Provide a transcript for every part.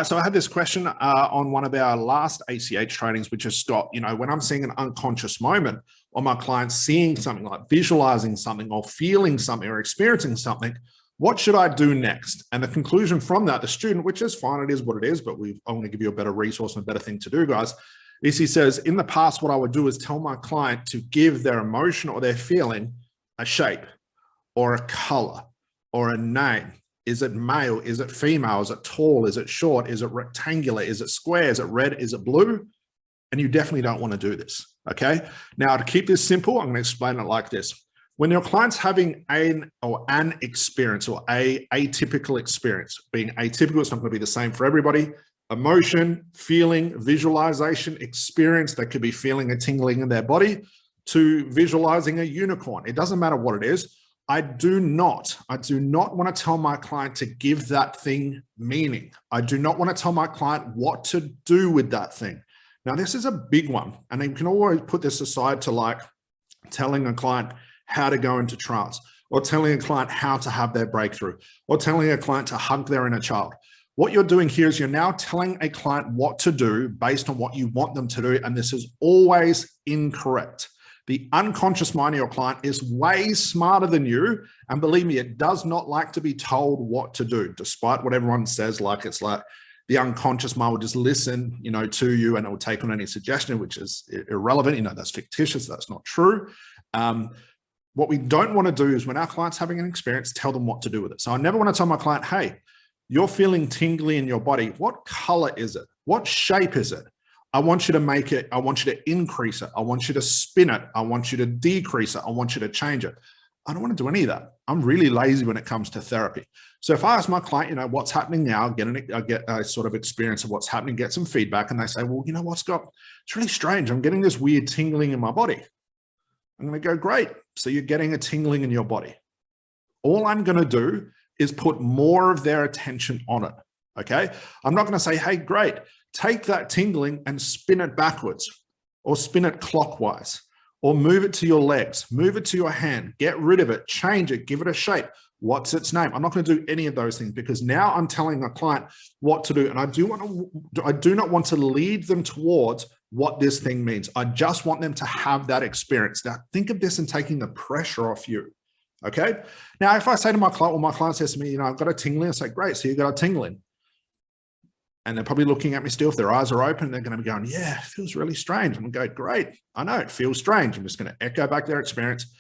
So I had this question on one of our last ACH trainings, which is stop, when I'm seeing an unconscious moment or my clients seeing something like visualizing something or feeling something or experiencing something, what should I do next? And the conclusion from that, the student, which is fine, it is what it is, but I want to give you a better resource and a better thing to do, guys, is he says, in the past, what I would do is tell my client to give their emotion or their feeling a shape or a color or a name. Is it male? Is it female? Is it tall? Is it short? Is it rectangular? Is it square? Is it red? Is it blue? And you definitely don't want to do this, okay? Now, to keep this simple, I'm going to explain it like this. When your client's having an experience or a atypical experience, being atypical, it's not going to be the same for everybody. Emotion, feeling, visualization, experience, that could be feeling a tingling in their body to visualizing a unicorn. It doesn't matter what it is. I do not want to tell my client to give that thing meaning. I do not want to tell my client what to do with that thing. Now, this is a big one, and you can always put this aside to like telling a client how to go into trance, or telling a client how to have their breakthrough, or telling a client to hug their inner child. What you're doing here is you're now telling a client what to do based on what you want them to do, and this is always incorrect. The unconscious mind of your client is way smarter than you. And believe me, it does not like to be told what to do, despite what everyone says. Like, it's like the unconscious mind will just listen, to you, and it will take on any suggestion, which is irrelevant. That's fictitious. That's not true. What we don't want to do is when our client's having an experience, tell them what to do with it. So I never want to tell my client, hey, you're feeling tingly in your body. What color is it? What shape is it? I want you to make it, I want you to increase it. I want you to spin it. I want you to decrease it. I want you to change it. I don't want to do any of that. I'm really lazy when it comes to therapy. So if I ask my client, what's happening now, I get a sort of experience of what's happening, get some feedback, and they say, well, it's really strange. I'm getting this weird tingling in my body. I'm going to go, great. So you're getting a tingling in your body. All I'm going to do is put more of their attention on it. Okay. I'm not going to say, hey, great. Take that tingling and spin it backwards, or spin it clockwise, or move it to your legs, move it to your hand, get rid of it, change it, give it a shape. What's its name? I'm not going to do any of those things, because now I'm telling a client what to do. And I do not want to lead them towards what this thing means. I just want them to have that experience. Now think of this and taking the pressure off you. Okay. Now, if I say to my client, my client says to me, I've got a tingling, I say, great. So you got a tingling. And they're probably looking at me still. If their eyes are open, they're going to be going, yeah, it feels really strange. I'm going to go, great. I know it feels strange. I'm just going to echo back their experience.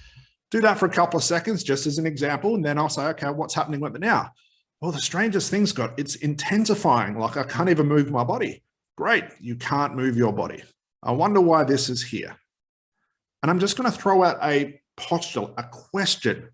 Do that for a couple of seconds, just as an example. And then I'll say, okay, what's happening with it now? Well, the strangest thing, Scott, it's intensifying. Like, I can't even move my body. Great. You can't move your body. I wonder why this is here. And I'm just going to throw out a postulate, a question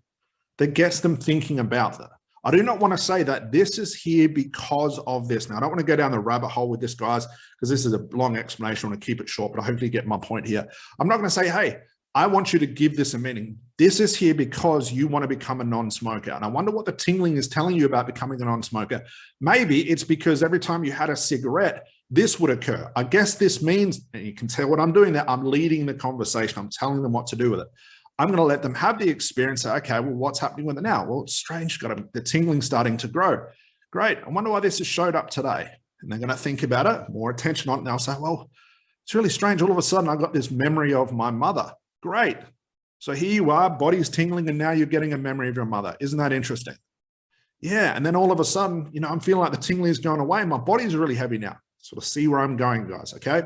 that gets them thinking about that. I do not want to say that this is here because of this. Now, I don't want to go down the rabbit hole with this, guys, because this is a long explanation. I want to keep it short, but I hopefully get my point here. I'm not going to say, hey, I want you to give this a meaning. This is here because you want to become a non-smoker. And I wonder what the tingling is telling you about becoming a non-smoker. Maybe it's because every time you had a cigarette, this would occur. I guess this means, and you can tell what I'm doing there, I'm leading the conversation. I'm telling them what to do with it. I'm going to let them have the experience. Say, okay, well, what's happening with it now? Well, it's strange. The tingling starting to grow. Great. I wonder why this has showed up today. And they're going to think about it, more attention on it. And they'll say, well, it's really strange. All of a sudden, I got this memory of my mother. Great. So here you are, body's tingling, and now you're getting a memory of your mother. Isn't that interesting? Yeah. And then all of a sudden, I'm feeling like the tingling is going away. My body's really heavy now. Sort of see where I'm going, guys. Okay.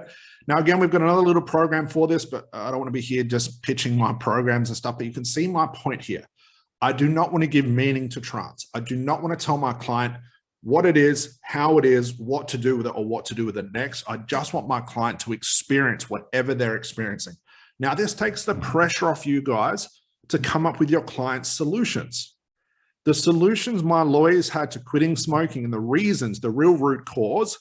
Now, again, we've got another little program for this, but I don't want to be here just pitching my programs and stuff, but you can see my point here. I do not want to give meaning to trance. I do not want to tell my client what it is, how it is, what to do with it, or what to do with it next. I just want my client to experience whatever they're experiencing. Now, this takes the pressure off you guys to come up with your client's solutions. The solutions my lawyers had to quitting smoking and the reasons, the real root cause,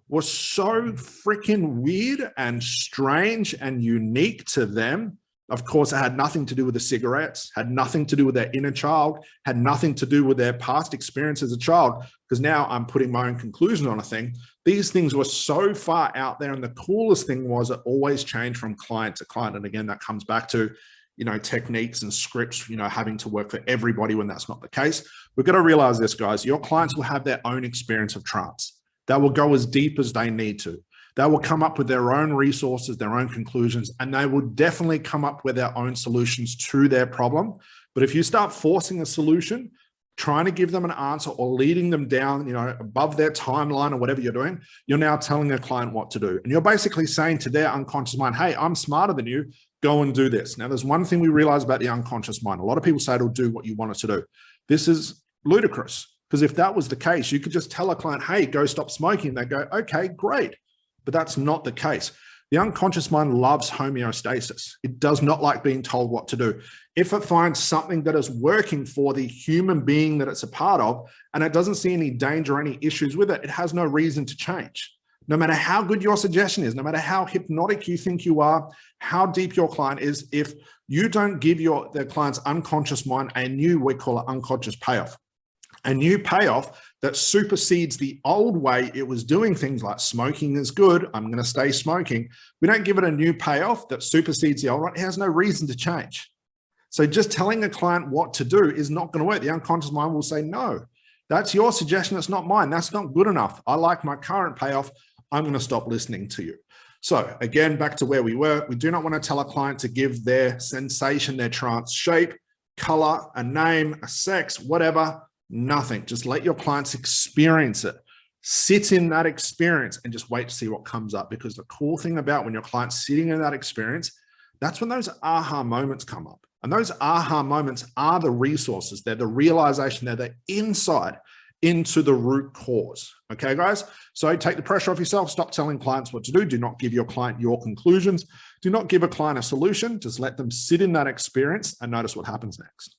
was so freaking weird and strange and unique to them. Of course, it had nothing to do with the cigarettes, had nothing to do with their inner child, had nothing to do with their past experience as a child, because now I'm putting my own conclusion on a thing. These things were so far out there. And the coolest thing was it always changed from client to client. And again, that comes back to, techniques and scripts, having to work for everybody when that's not the case. We've got to realize this, guys. Your clients will have their own experience of trance. They will go as deep as they need to. They will come up with their own resources, their own conclusions, and they will definitely come up with their own solutions to their problem. But if you start forcing a solution, trying to give them an answer or leading them down, above their timeline or whatever you're doing, you're now telling a client what to do. And you're basically saying to their unconscious mind, hey, I'm smarter than you, go and do this. Now, there's one thing we realize about the unconscious mind. A lot of people say it'll do what you want it to do. This is ludicrous, because if that was the case, you could just tell a client, hey, go stop smoking. They go, okay, great. But that's not the case. The unconscious mind loves homeostasis. It does not like being told what to do. If it finds something that is working for the human being that it's a part of, and it doesn't see any danger or any issues with it, it has no reason to change. No matter how good your suggestion is, no matter how hypnotic you think you are, how deep your client is, if you don't give the client's unconscious mind a new, we call it unconscious payoff, a new payoff that supersedes the old way it was doing things like smoking is good, I'm going to stay smoking. We don't give it a new payoff that supersedes the old one. It has no reason to change. So just telling a client what to do is not going to work. The unconscious mind will say, no, that's your suggestion. It's not mine. That's not good enough. I like my current payoff. I'm going to stop listening to you. So again, back to where we were, we do not want to tell a client to give their sensation, their trance shape, color, a name, a sex, whatever. Nothing. Just let your clients experience it. Sit in that experience and just wait to see what comes up. Because the cool thing about when your client's sitting in that experience, that's when those aha moments come up. And those aha moments are the resources. They're the realization. They're the insight into the root cause. Okay, guys? So take the pressure off yourself. Stop telling clients what to do. Do not give your client your conclusions. Do not give a client a solution. Just let them sit in that experience and notice what happens next.